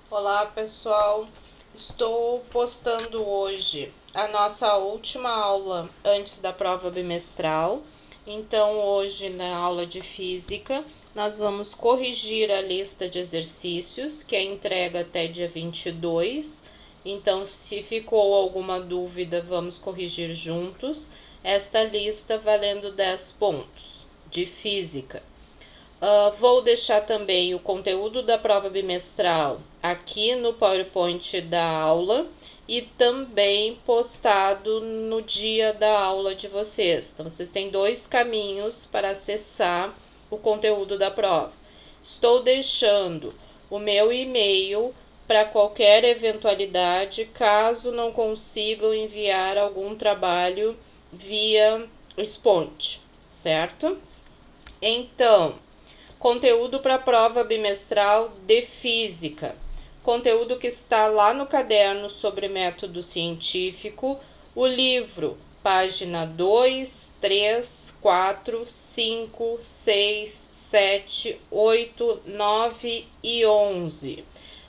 Olá pessoal, estou postando hoje a nossa última aula antes da prova bimestral. Então hoje na aula de física nós vamos corrigir a lista de exercícios, que é entrega até dia 22. Então se ficou alguma dúvida, vamos corrigir juntos. Esta lista valendo 10 pontos de física. Vou deixar também o conteúdo da prova bimestral aqui no PowerPoint da aula e também postado no dia da aula de vocês. Então, vocês têm dois caminhos para acessar o conteúdo da prova. Estou deixando o meu e-mail para qualquer eventualidade, caso não consigam enviar algum trabalho via Sponte, certo? Então, conteúdo para a prova bimestral de física. Conteúdo que está lá no caderno sobre método científico. O livro, página 2, 3, 4, 5, 6, 7, 8, 9 e 11.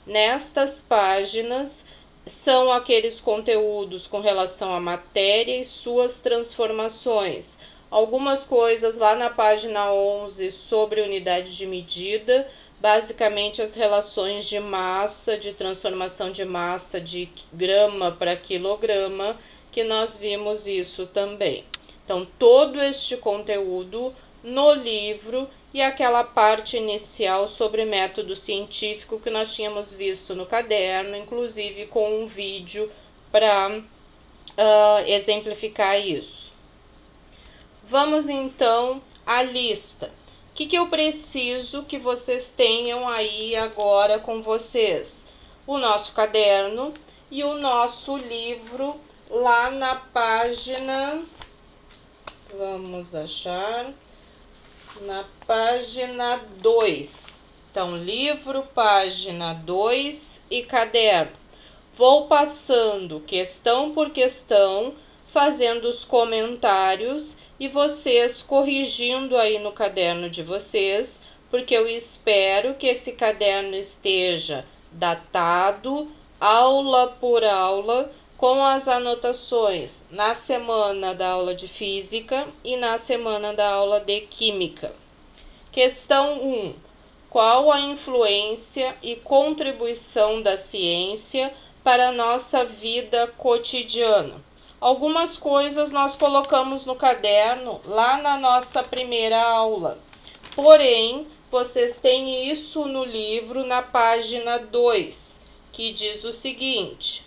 Nestas páginas são aqueles conteúdos com relação à matéria e suas transformações. Algumas coisas lá na página 11 sobre unidade de medida, basicamente as relações de massa, de transformação de massa de grama para quilograma, que nós vimos isso também. Então, todo este conteúdo no livro e aquela parte inicial sobre método científico que nós tínhamos visto no caderno, inclusive com um vídeo para exemplificar isso. Vamos então à lista. O que eu preciso que vocês tenham aí agora com vocês? O nosso caderno e o nosso livro lá na página, vamos achar, na página 2. Então, livro, página 2 e caderno. Vou passando questão por questão, fazendo os comentários e vocês corrigindo aí no caderno de vocês, porque eu espero que esse caderno esteja datado, aula por aula, com as anotações na semana da aula de física e na semana da aula de química. Questão 1. Qual a influência e contribuição da ciência para a nossa vida cotidiana? Algumas coisas nós colocamos no caderno lá na nossa primeira aula. Porém, vocês têm isso no livro na página 2, que diz o seguinte: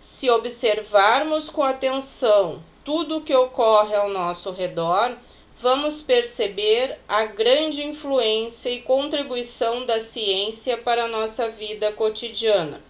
se observarmos com atenção tudo o que ocorre ao nosso redor, vamos perceber a grande influência e contribuição da ciência para a nossa vida cotidiana.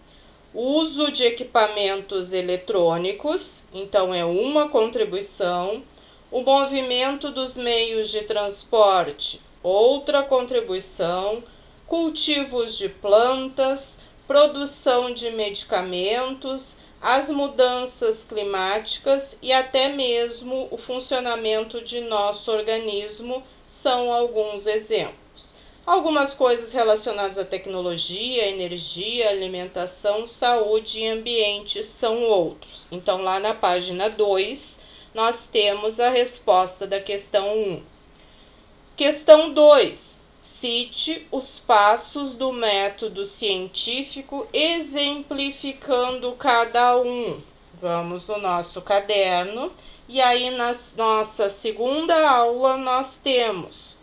O uso de equipamentos eletrônicos, então é uma contribuição. O movimento dos meios de transporte, outra contribuição. Cultivos de plantas, produção de medicamentos, as mudanças climáticas e até mesmo o funcionamento de nosso organismo são alguns exemplos. Algumas coisas relacionadas à tecnologia, energia, alimentação, saúde e ambiente são outros. Então, lá na página 2, nós temos a resposta da questão 1. Questão 2. Cite os passos do método científico exemplificando cada um. Vamos no nosso caderno. E aí, na nossa segunda aula, nós temos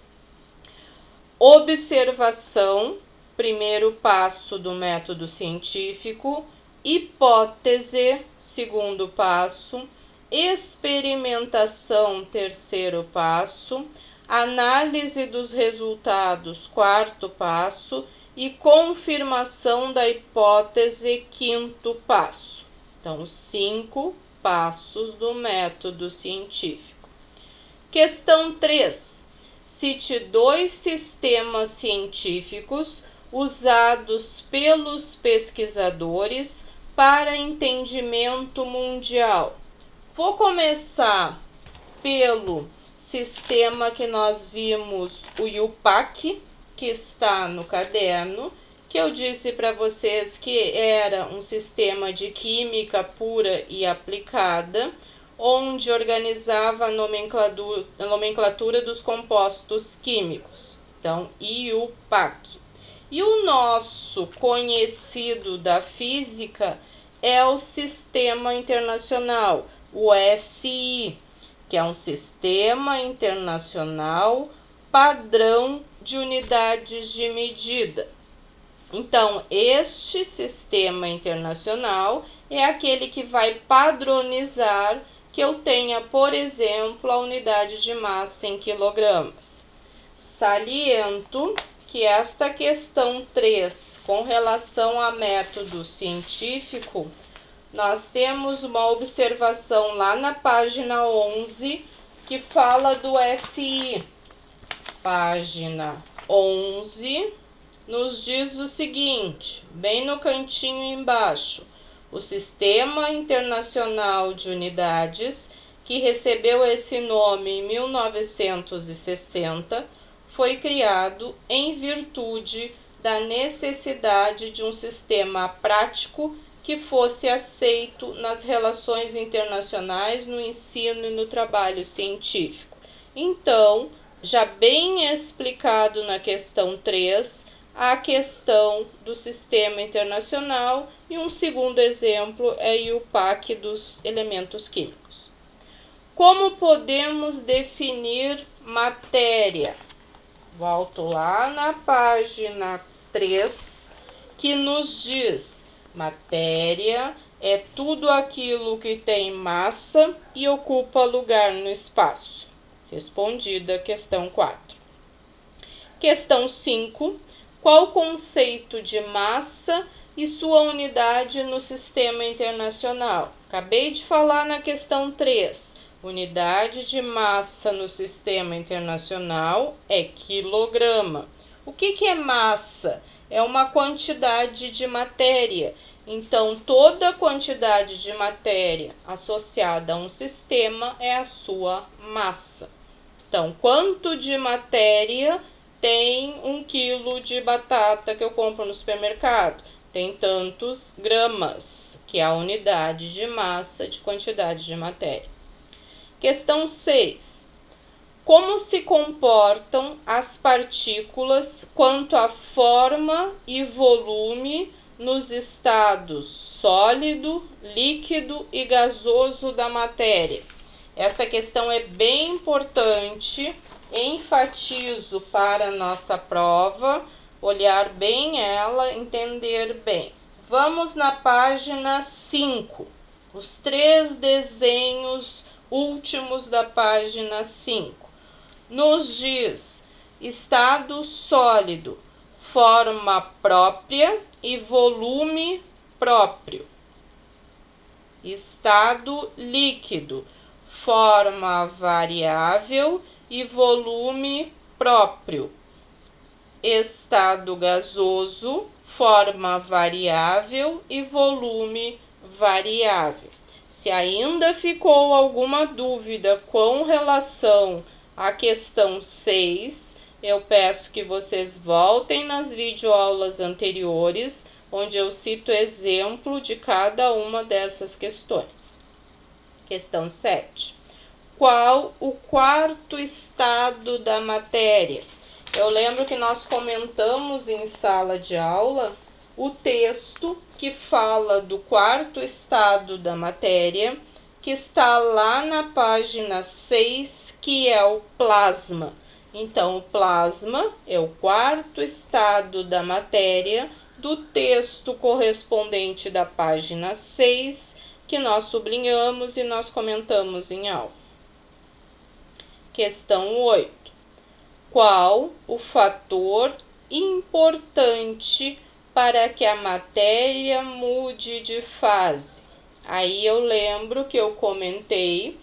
observação, primeiro passo do método científico, hipótese, segundo passo, experimentação, terceiro passo, análise dos resultados, quarto passo, e confirmação da hipótese, quinto passo. Então, 5 passos do método científico. Questão 3. Cite 2 sistemas científicos usados pelos pesquisadores para entendimento mundial. Vou começar pelo sistema que nós vimos, o IUPAC, que está no caderno, que eu disse para vocês que era um sistema de química pura e aplicada, onde organizava a nomenclatura dos compostos químicos. Então, IUPAC. E o nosso conhecido da física é o Sistema Internacional, o SI, que é um Sistema Internacional Padrão de Unidades de Medida. Então, este sistema internacional é aquele que vai padronizar que eu tenha, por exemplo, a unidade de massa em quilogramas. Saliento que esta questão 3, com relação a método científico, nós temos uma observação lá na página 11 que fala do SI. Página 11 nos diz o seguinte, bem no cantinho embaixo: o Sistema Internacional de Unidades, que recebeu esse nome em 1960, foi criado em virtude da necessidade de um sistema prático que fosse aceito nas relações internacionais, no ensino e no trabalho científico. Então, já bem explicado na questão 3, a questão do sistema internacional, e um segundo exemplo é o IUPAC dos elementos químicos. Como podemos definir matéria? Volto lá na página 3, que nos diz: matéria é tudo aquilo que tem massa e ocupa lugar no espaço. Respondida a questão 4. Questão 5. Qual o conceito de massa e sua unidade no sistema internacional? Acabei de falar na questão 3. Unidade de massa no sistema internacional é quilograma. O que é massa? É uma quantidade de matéria. Então, toda quantidade de matéria associada a um sistema é a sua massa. Então, quanto de matéria tem 1 quilo de batata que eu compro no supermercado? Tem tantos gramas, que é a unidade de massa de quantidade de matéria. Questão 6. Como se comportam as partículas quanto à forma e volume nos estados sólido, líquido e gasoso da matéria? Esta questão é bem importante, enfatizo para a nossa prova, olhar bem ela, entender bem. Vamos na página 5, os 3 desenhos últimos da página 5. Nos diz: estado sólido, forma própria e volume próprio. Estado líquido, forma variável e volume próprio. Estado gasoso, forma variável e volume variável. Se ainda ficou alguma dúvida com relação à questão 6, eu peço que vocês voltem nas videoaulas anteriores, onde eu cito exemplo de cada uma dessas questões. Questão 7. Qual o quarto estado da matéria? Eu lembro que nós comentamos em sala de aula o texto que fala do quarto estado da matéria, que está lá na página 6, que é o plasma. Então, o plasma é o quarto estado da matéria do texto correspondente da página 6, que nós sublinhamos e nós comentamos em aula. Questão 8. Qual o fator importante para que a matéria mude de fase? Aí eu lembro que eu comentei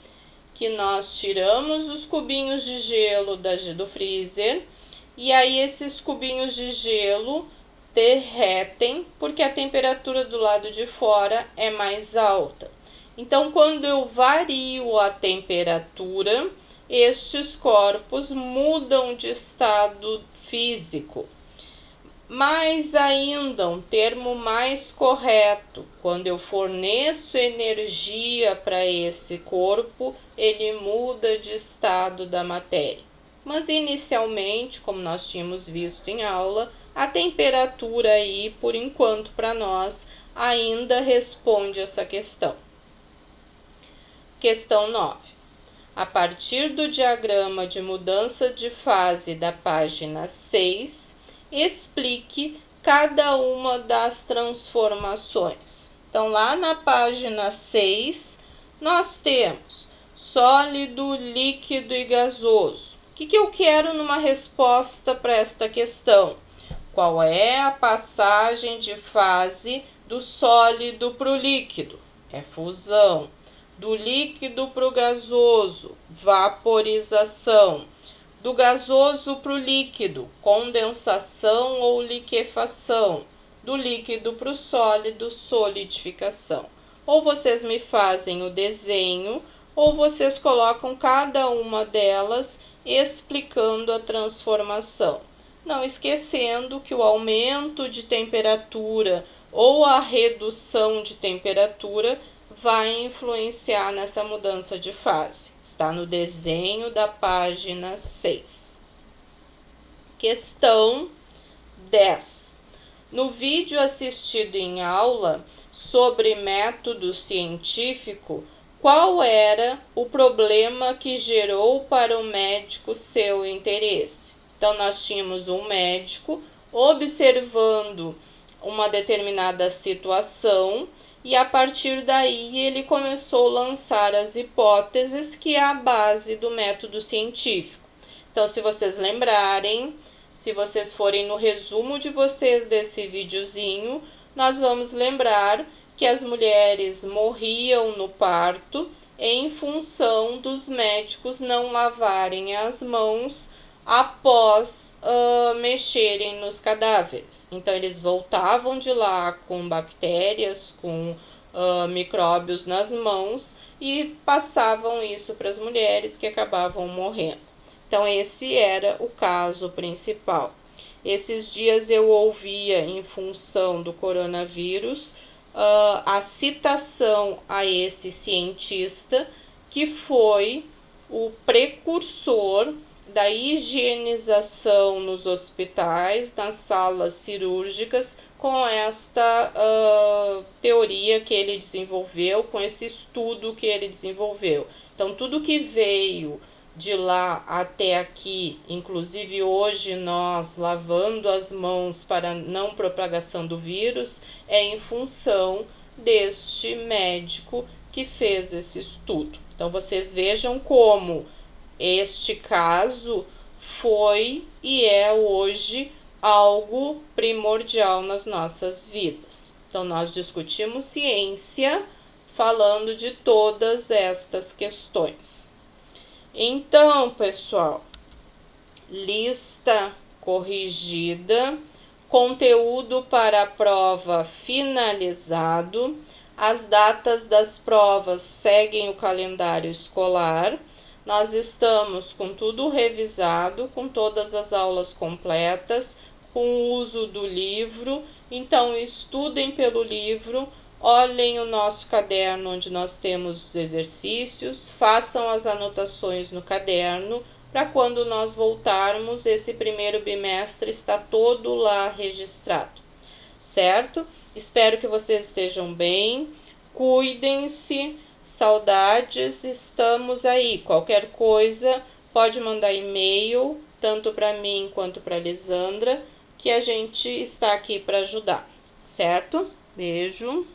que nós tiramos os cubinhos de gelo do freezer, e aí esses cubinhos de gelo derretem porque a temperatura do lado de fora é mais alta. Então, quando eu vario a temperatura, estes corpos mudam de estado físico. Mais ainda, um termo mais correto, quando eu forneço energia para esse corpo, ele muda de estado da matéria. Mas inicialmente, como nós tínhamos visto em aula, a temperatura aí, por enquanto, para nós, ainda responde essa questão. Questão 9. A partir do diagrama de mudança de fase da página 6, explique cada uma das transformações. Então, lá na página 6, nós temos sólido, líquido e gasoso. O que eu quero numa resposta para esta questão? Qual é a passagem de fase do sólido para o líquido? É fusão. Do líquido para o gasoso, vaporização. Do gasoso para o líquido, condensação ou liquefação. Do líquido para o sólido, solidificação. Ou vocês me fazem o desenho, ou vocês colocam cada uma delas explicando a transformação. Não esquecendo que o aumento de temperatura ou a redução de temperatura vai influenciar nessa mudança de fase. Está no desenho da página 6. Questão 10. No vídeo assistido em aula sobre método científico, qual era o problema que gerou para o médico seu interesse? Então, nós tínhamos um médico observando uma determinada situação e, a partir daí, ele começou a lançar as hipóteses que é a base do método científico. Então, se vocês lembrarem, se vocês forem no resumo de vocês desse videozinho, nós vamos lembrar que as mulheres morriam no parto em função dos médicos não lavarem as mãos após mexerem nos cadáveres. Então, eles voltavam de lá com bactérias, com micróbios nas mãos e passavam isso para as mulheres que acabavam morrendo. Então, esse era o caso principal. Esses dias eu ouvia, em função do coronavírus, a citação a esse cientista que foi o precursor da higienização nos hospitais, nas salas cirúrgicas, com esta teoria que ele desenvolveu, com esse estudo que ele desenvolveu. Então, tudo que veio de lá até aqui, inclusive hoje nós lavando as mãos para não propagação do vírus, é em função deste médico que fez esse estudo. Então, vocês vejam como este caso foi e é hoje algo primordial nas nossas vidas. Então, nós discutimos ciência falando de todas estas questões. Então, pessoal, lista corrigida, conteúdo para a prova finalizado, as datas das provas seguem o calendário escolar. Nós estamos com tudo revisado, com todas as aulas completas, com o uso do livro. Então, estudem pelo livro, olhem o nosso caderno onde nós temos os exercícios, façam as anotações no caderno, para quando nós voltarmos, esse primeiro bimestre está todo lá registrado, certo? Espero que vocês estejam bem, cuidem-se. Saudades, estamos aí. Qualquer coisa, pode mandar e-mail, tanto para mim quanto para a Lisandra, que a gente está aqui para ajudar, certo? Beijo.